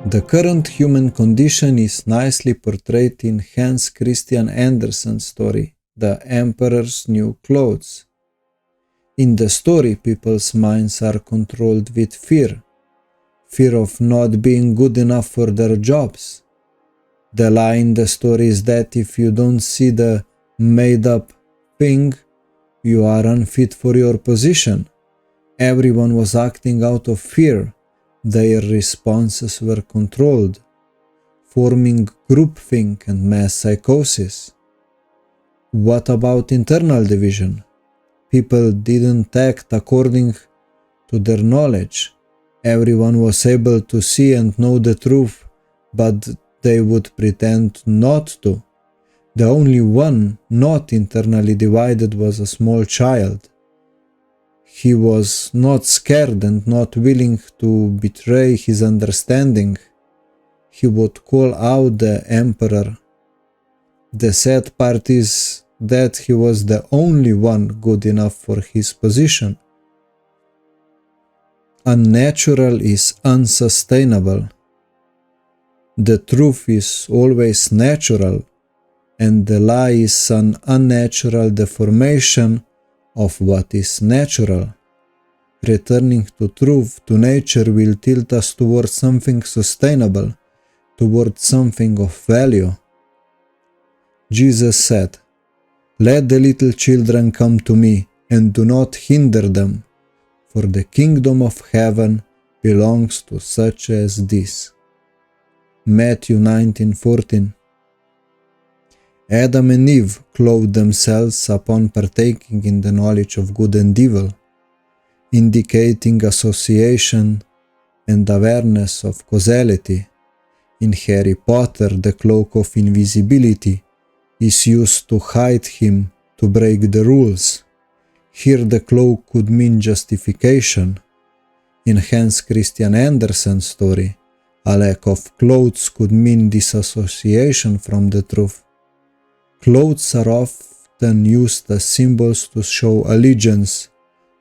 The current human condition is nicely portrayed in Hans Christian Andersen's story, The Emperor's New Clothes. In the story, people's minds are controlled with fear. Fear of not being good enough for their jobs. The lie in the story is that if you don't see the made-up thing, you are unfit for your position. Everyone was acting out of fear. Their responses were controlled, forming groupthink and mass psychosis. What about internal division? People didn't act according to their knowledge. Everyone was able to see and know the truth, but they would pretend not to. The only one not internally divided was a small child. He was not scared and not willing to betray his understanding. He would call out the emperor. The sad part is that he was the only one good enough for his position. Unnatural is unsustainable. The truth is always natural, and the lie is an unnatural deformation of what is natural. Returning to truth, to nature, will tilt us towards something sustainable, towards something of value. Jesus said, "Let the little children come to me, and do not hinder them, for the kingdom of heaven belongs to such as this." Matthew 19:14. Adam and Eve clothed themselves upon partaking in the knowledge of good and evil, indicating association and awareness of causality. In Harry Potter, the cloak of invisibility is used to hide him, to break the rules. Here the cloak could mean justification. In Hans Christian Andersen's story, a lack of clothes could mean disassociation from the truth. Clothes are often used as symbols to show allegiance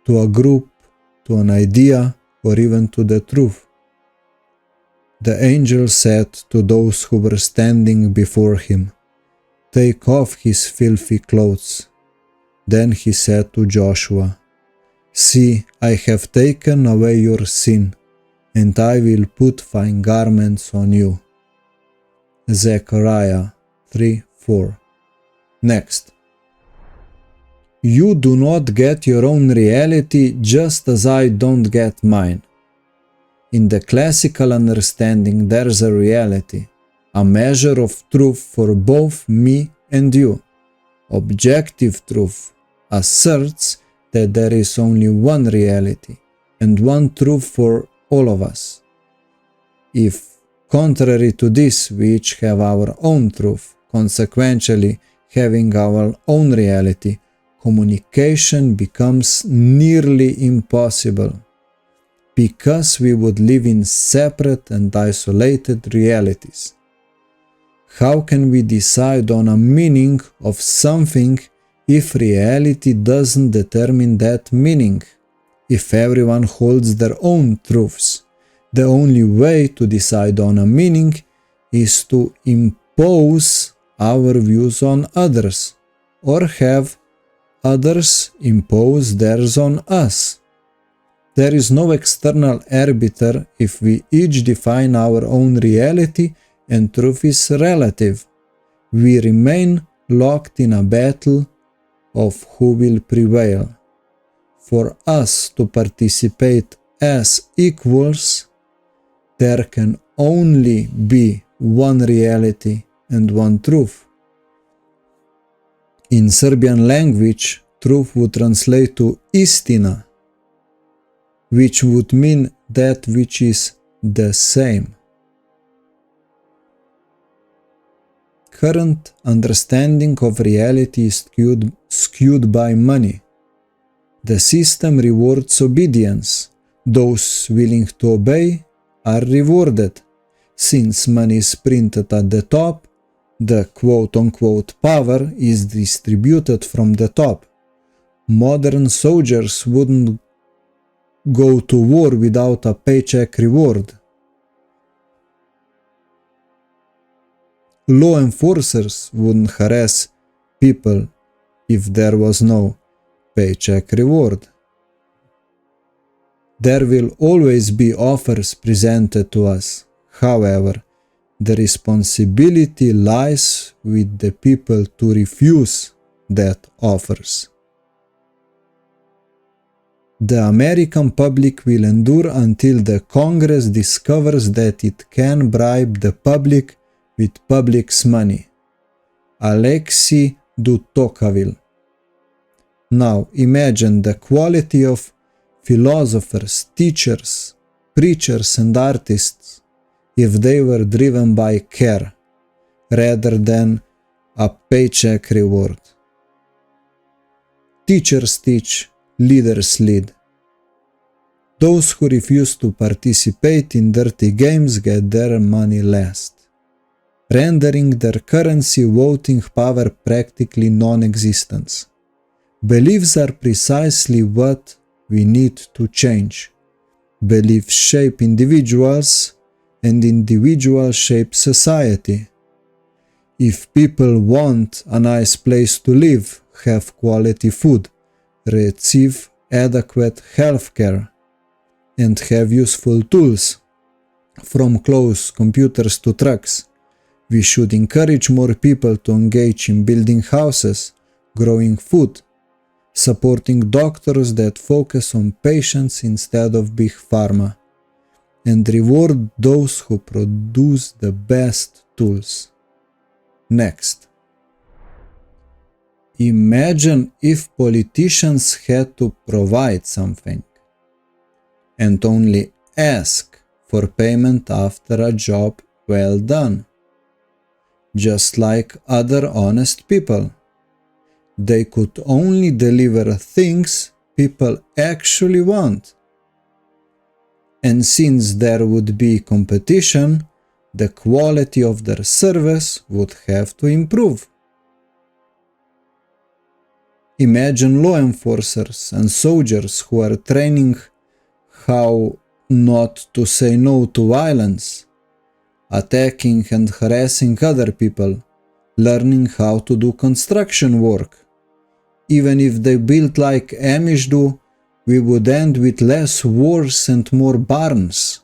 to a group, to an idea, or even to the truth. The angel said to those who were standing before him, "Take off his filthy clothes." Then he said to Joshua, "See, I have taken away your sin, and I will put fine garments on you." Zechariah 3:4. Next. You do not get your own reality just as I don't get mine. In the classical understanding, there's a reality, a measure of truth for both me and you. Objective truth asserts that there is only one reality and one truth for all of us. If, contrary to this, we each have our own truth, consequentially having our own reality, communication becomes nearly impossible, because we would live in separate and isolated realities. How can we decide on a meaning of something if reality doesn't determine that meaning? If everyone holds their own truths, the only way to decide on a meaning is to impose our views on others, or have others impose theirs on us. There is no external arbiter if we each define our own reality and truth is relative. We remain locked in a battle of who will prevail. For us to participate as equals, there can only be one reality and one truth. In Serbian language, truth would translate to istina, which would mean that which is the same. Current understanding of reality is skewed by money. The system rewards obedience. Those willing to obey are rewarded. Since money is printed at the top, the quote-unquote power is distributed from the top. Modern soldiers wouldn't go to war without a paycheck reward. law enforcers wouldn't harass people if there was no paycheck reward. There will always be offers presented to us. However, the responsibility lies with the people to refuse that offers. The American public will endure until the Congress discovers that it can bribe the public with public's money. Alexei de Tocqueville. Now imagine the quality of philosophers, teachers, preachers and artists if they were driven by care rather than a paycheck reward. Teachers teach, leaders lead. Those who refuse to participate in dirty games get their money last, rendering their currency voting power practically non-existent. Beliefs are precisely what we need to change. Beliefs shape individuals, and individuals shape society. If people want a nice place to live, have quality food, receive adequate health care, and have useful tools, from clothes, computers to trucks, we should encourage more people to engage in building houses, growing food, supporting doctors that focus on patients instead of big pharma, and reward those who produce the best tools. Next. Imagine if politicians had to provide something and only ask for payment after a job well done, just like other honest people. They could only deliver things people actually want. And since there would be competition, the quality of their service would have to improve. Imagine law enforcers and soldiers who are training how not to say no to violence, attacking and harassing other people, learning how to do construction work. Even if they built like Amish do, we would end with less wars and more barns.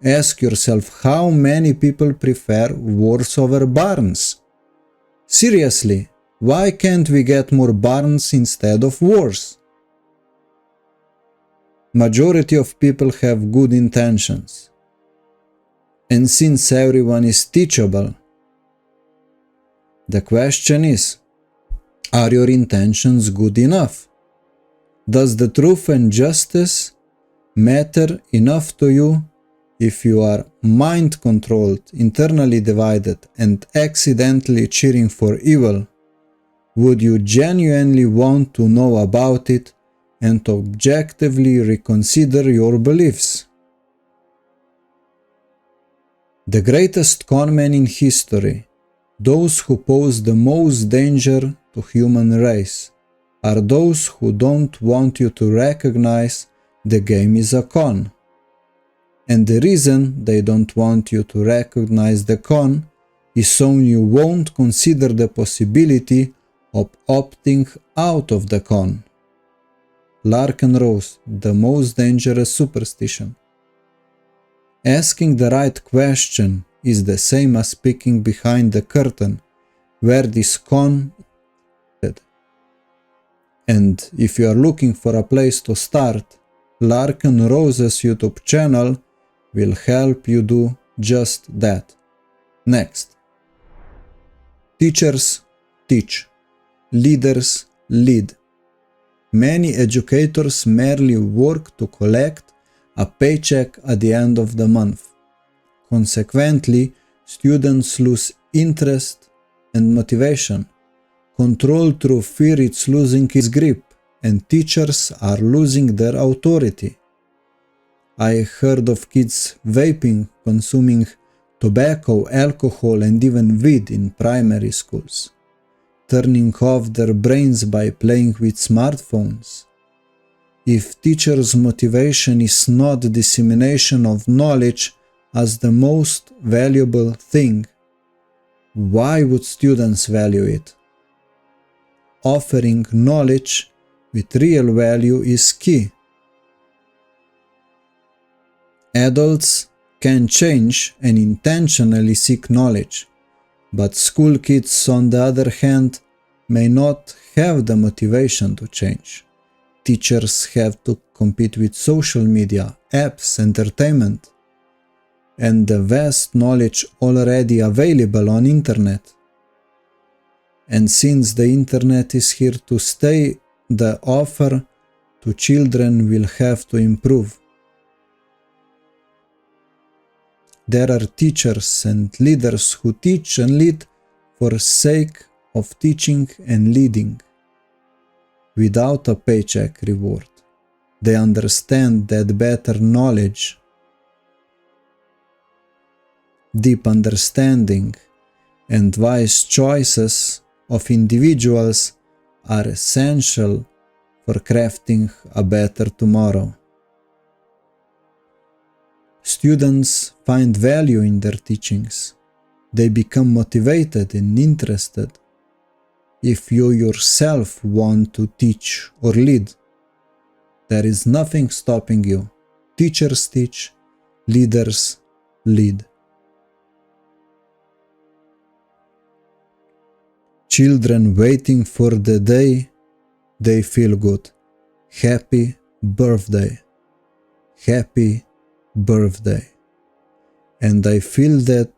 Ask yourself how many people prefer wars over barns. Seriously, why can't we get more barns instead of wars? Majority of people have good intentions. And since everyone is teachable, the question is, are your intentions good enough? Does the truth and justice matter enough to you if you are mind-controlled, internally divided, and accidentally cheering for evil? Would you genuinely want to know about it and objectively reconsider your beliefs? The greatest conmen in history, those who pose the most danger to human race, are those who don't want you to recognize the game is a con. And the reason they don't want you to recognize the con is so you won't consider the possibility of opting out of the con. Lark and Rose, the most dangerous superstition. Asking the right question is the same as peeking behind the curtain where this con is. And if you are looking for a place to start, Lark and Rose's YouTube channel will help you do just that. Next. Teachers teach. Leaders lead. Many educators merely work to collect a paycheck at the end of the month. Consequently, students lose interest and motivation. Control through fear is losing its grip, and teachers are losing their authority. I heard of kids vaping, consuming tobacco, alcohol, and even weed in primary schools, turning off their brains by playing with smartphones. If teachers' motivation is not dissemination of knowledge as the most valuable thing, Why would students value it? Offering knowledge with real value is key. Adults can change and intentionally seek knowledge, but school kids, on the other hand, may not have the motivation to change. Teachers have to compete with social media, apps, entertainment, and the vast knowledge already available on internet. And since the internet is here to stay, the offer to children will have to improve. There are teachers and leaders who teach and lead for sake of teaching and leading, without a paycheck reward. They understand that better knowledge, deep understanding, and wise choices of individuals are essential for crafting a better tomorrow. Students find value in their teachings. They become motivated and interested. If you yourself want to teach or lead, there is nothing stopping you. Teachers teach, leaders lead. Children waiting for the day they feel good. Happy birthday. Happy birthday. And I feel that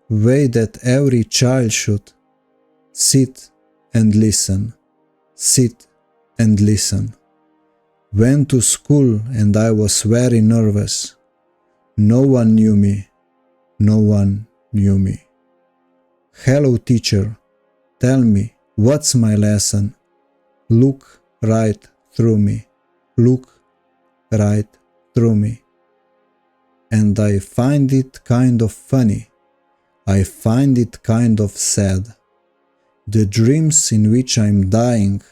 way that every child should. Sit and listen. Sit and listen. Went to school and I was very nervous. No one knew me. No one knew me. Hello, teacher. Tell me, what's my lesson? Look right through me. Look right through me. And I find it kind of funny. I find it kind of sad. The dreams in which I'm dying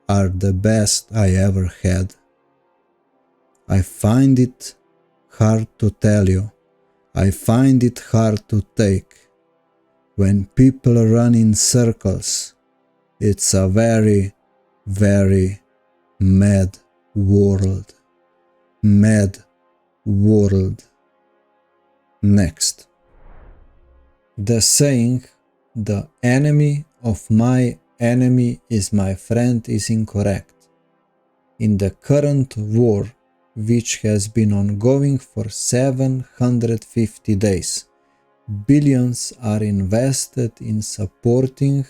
are the best I ever had. I find it hard to tell you. I find it hard to take. When people run in circles, it's a very, very mad world. Mad world. Next. The saying, "The enemy of my enemy is my friend," is incorrect. In the current war, which has been ongoing for 750 days, billions are invested in supporting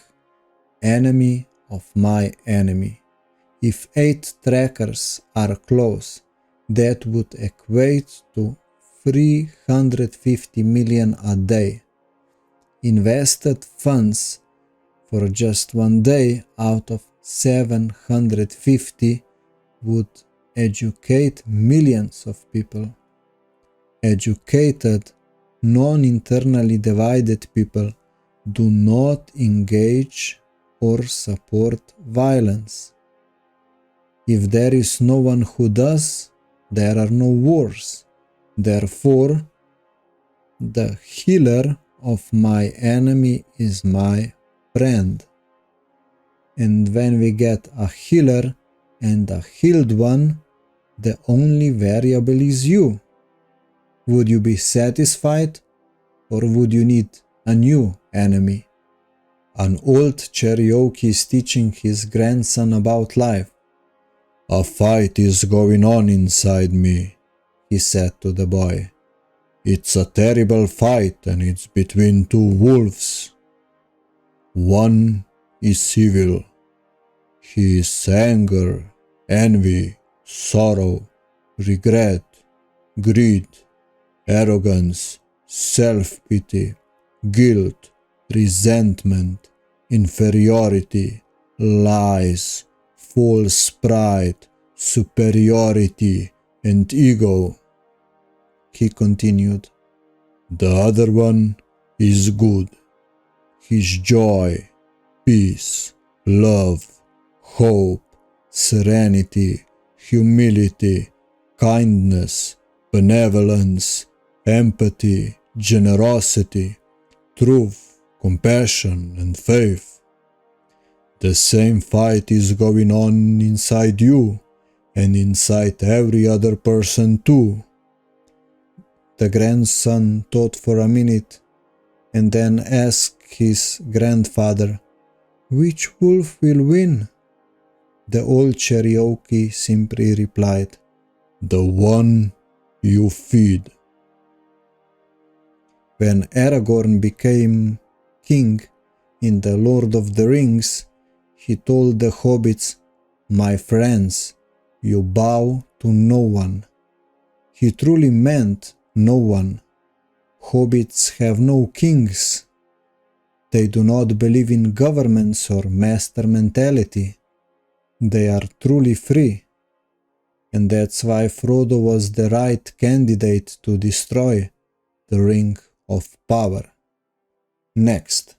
enemy of my enemy. If 8 trackers are close, that would equate to 350 million a day. Invested funds for just one day out of 750 would educate millions of people. Educated, non-internally divided people do not engage or support violence. If there is no one who does, there are no wars. Therefore, the healer of my enemy is my friend. And when we get a healer and a healed one, the only variable is you. Would you be satisfied, or would you need a new enemy? An old Cherokee is teaching his grandson about life. "A fight is going on inside me," he said to the boy. "It's a terrible fight, and it's between 2 wolves. One is evil. He is anger, envy, sorrow, regret, greed, arrogance, self-pity, guilt, resentment, inferiority, lies, false pride, superiority, and ego." He continued, "The other one is good. His joy, peace, love, hope, serenity, humility, kindness, benevolence, empathy, generosity, truth, compassion, and faith. The same fight is going on inside you and inside every other person too. The grandson thought for a minute and then asked his grandfather, "Which wolf will win?" The old Cherokee simply replied, "The one you feed." When Aragorn became king in The Lord of the Rings, he told the hobbits, "My friends, you bow to no one." He truly meant no one. Hobbits have no kings. They do not believe in governments or master mentality. They are truly free. And that's why Frodo was the right candidate to destroy the Ring of Power. Next.